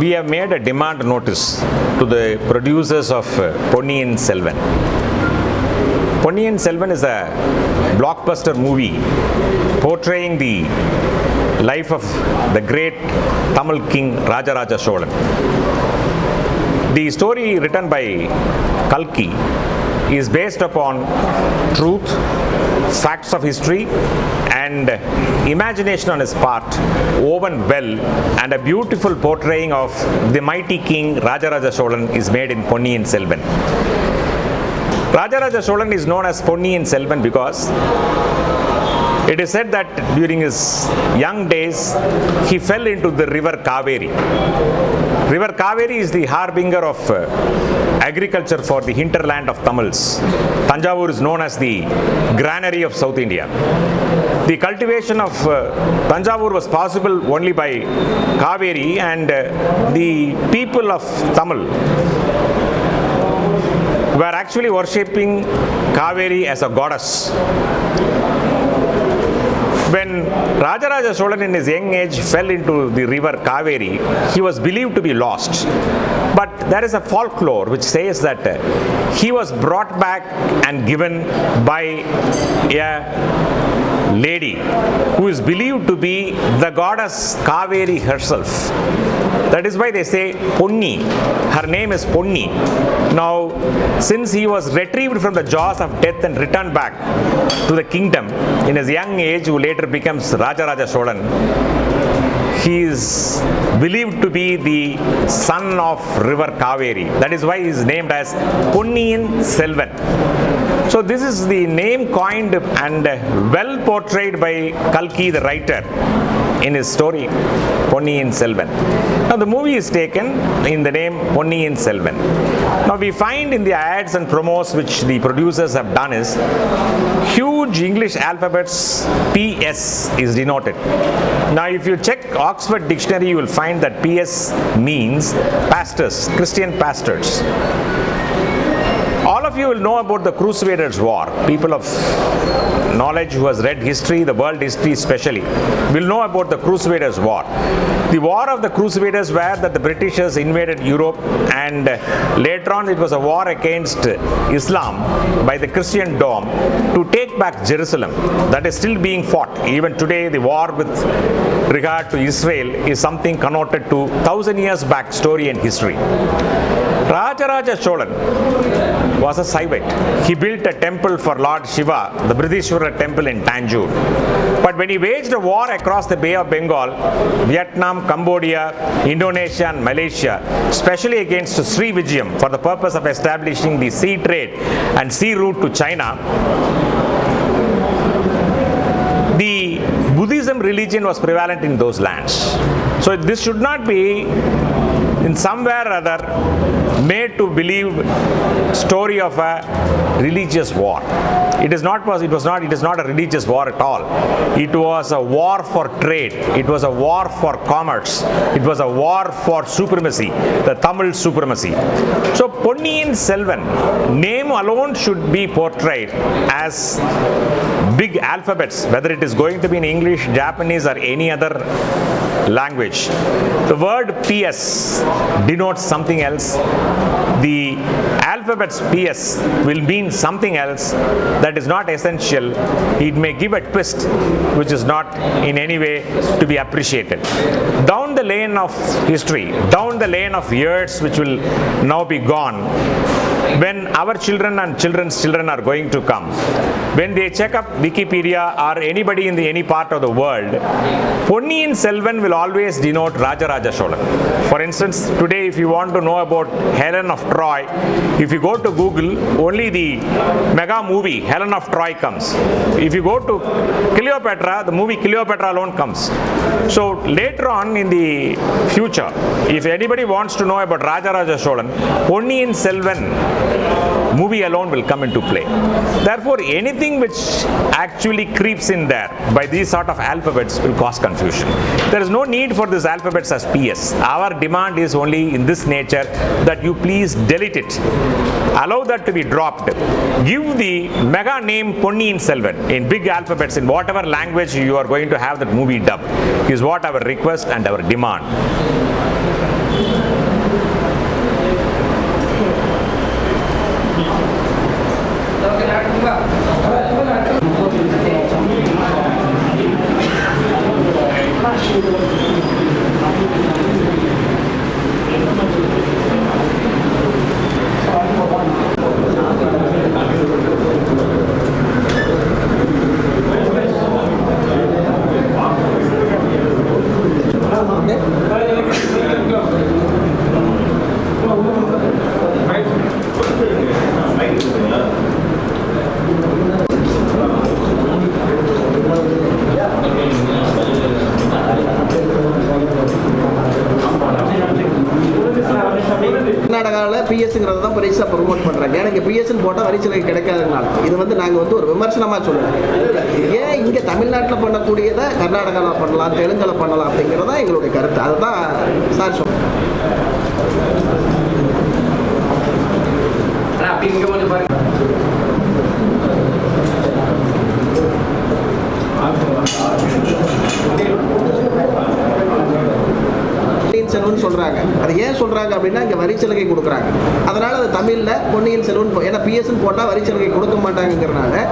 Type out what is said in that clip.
we have made a demand notice to the producers of Ponniyin Selvan. Ponniyin Selvan is a blockbuster movie portraying the life of the great Tamil king Rajaraja Cholan. The story written by Kalki is based upon truth, facts of history, and imagination on his part, woven well, and a beautiful portraying of the mighty king Rajaraja Cholan is made in Ponniyin Selvan. Rajaraja Cholan is known as Ponniyin Selvan because it is said that during his young days he fell into the river Kaveri. River Kaveri is the harbinger of agriculture for the hinterland of Tamils. Tanjavur is known as the granary of South India. The cultivation of Tanjavur was possible only by Kaveri, and the people of Tamil were actually worshipping Kaveri as a goddess. When Rajaraja Cholan in his young age fell into the river Kaveri, he was believed to be lost. But there is a folklore which says that he was brought back and given by a lady who is believed to be the goddess Kaveri herself. That is why they say Ponni. Her name is Ponni. Now, since he was retrieved from the jaws of death and returned back to the kingdom in his young age, who later becomes Rajaraja Cholan, he is believed to be the son of river Kaveri. That is why he is named as Ponniyin Selvan. So this is the name coined and well portrayed by Kalki the writer in his story Ponniyin Selvan. Now the movie is taken in the name Ponniyin Selvan. Now we find in the ads and promos which the producers have done is huge English alphabets PS is denoted. Now if you check Oxford Dictionary, you will find that PS means pastors, Christian pastors. All of you will know about the Crusaders' War. People of knowledge who has read history, the world history especially, will know about the Crusaders' War. The War of the Crusaders, where that the Britishers invaded Europe, and later on it was a war against Islam by the Christian Dome to take back Jerusalem. That is still being fought. Even today, the war with regard to Israel is something connoted to 1,000 years back story and history. Rajaraja Cholan was a Saivite. He built a temple for Lord Shiva, the Bridishwara temple in Tanjore. But when he waged a war across the Bay of Bengal, Vietnam, Cambodia, Indonesia and Malaysia, especially against Sri Vijayam for the purpose of establishing the sea trade and sea route to China, the Buddhism religion was prevalent in those lands. So this should not be in somewhere or other made to believe story of a religious war. It is not a religious war at all. It was a war for trade. It was a war for commerce. It was a war for supremacy, the Tamil supremacy. So Ponniyin Selvan, name alone should be portrayed as big alphabets, whether it is going to be in English, Japanese or any other language. The word PS denotes something else. The alphabets PS will mean something else that is not essential. It may give a twist which is not in any way to be appreciated. Down the lane of history, down the lane of years which will now be gone, when our children and children's children are going to come, when they check up Wikipedia or anybody in any part of the world, Ponniyin Selvan will always denote Rajaraja Cholan. For instance, today if you want to know about Helen of Troy, if you go to Google, only the mega movie Helen of Troy comes. If you go to Cleopatra, the movie Cleopatra alone comes. So later on in the future, if anybody wants to know about Rajaraja Cholan, Ponniyin Selvan movie alone will come into play. Therefore, anything which actually creeps in there by these sort of alphabets will cause confusion. There is no need for these alphabets as PS. Our demand is only in this nature that you please delete it. Allow that to be dropped. Give the mega name Ponniyin Selvan in big alphabets in whatever language you are going to have that movie dubbed is what our request and our demand. கர்நாடகாவில் பிஎஸ்ங்கிறத தான் பெருசாக promote பண்ணுறாங்க. ஏன்னா இங்கே பிஎஸ்ன்னு போட்டால் வரி சலுகை கிடைக்காதனால இது வந்து நாங்கள் வந்து ஒரு விமர்சனமாக சொல்லலாம். ஏன் இங்கே தமிழ்நாட்டில் பண்ணக்கூடியதை கர்நாடகாவில் பண்ணலாம், தெலுங்கில் பண்ணலாம் அப்படிங்கிறதான் எங்களுடைய கருத்து. அதுதான் சார் சொல்லுங்கள். செல்வன் சொல்றாங்க. அது ஏன் சொல்றாங்க அப்படின்னா இங்க வரி சலுகை கொடுக்குறாங்க. அதனால அது தமிழ்ல பொன்னியின் செல்வன், ஏன்னா பிஎஸ்ன்னு போட்டா வரி சலுகை கொடுக்க மாட்டாங்கிறனால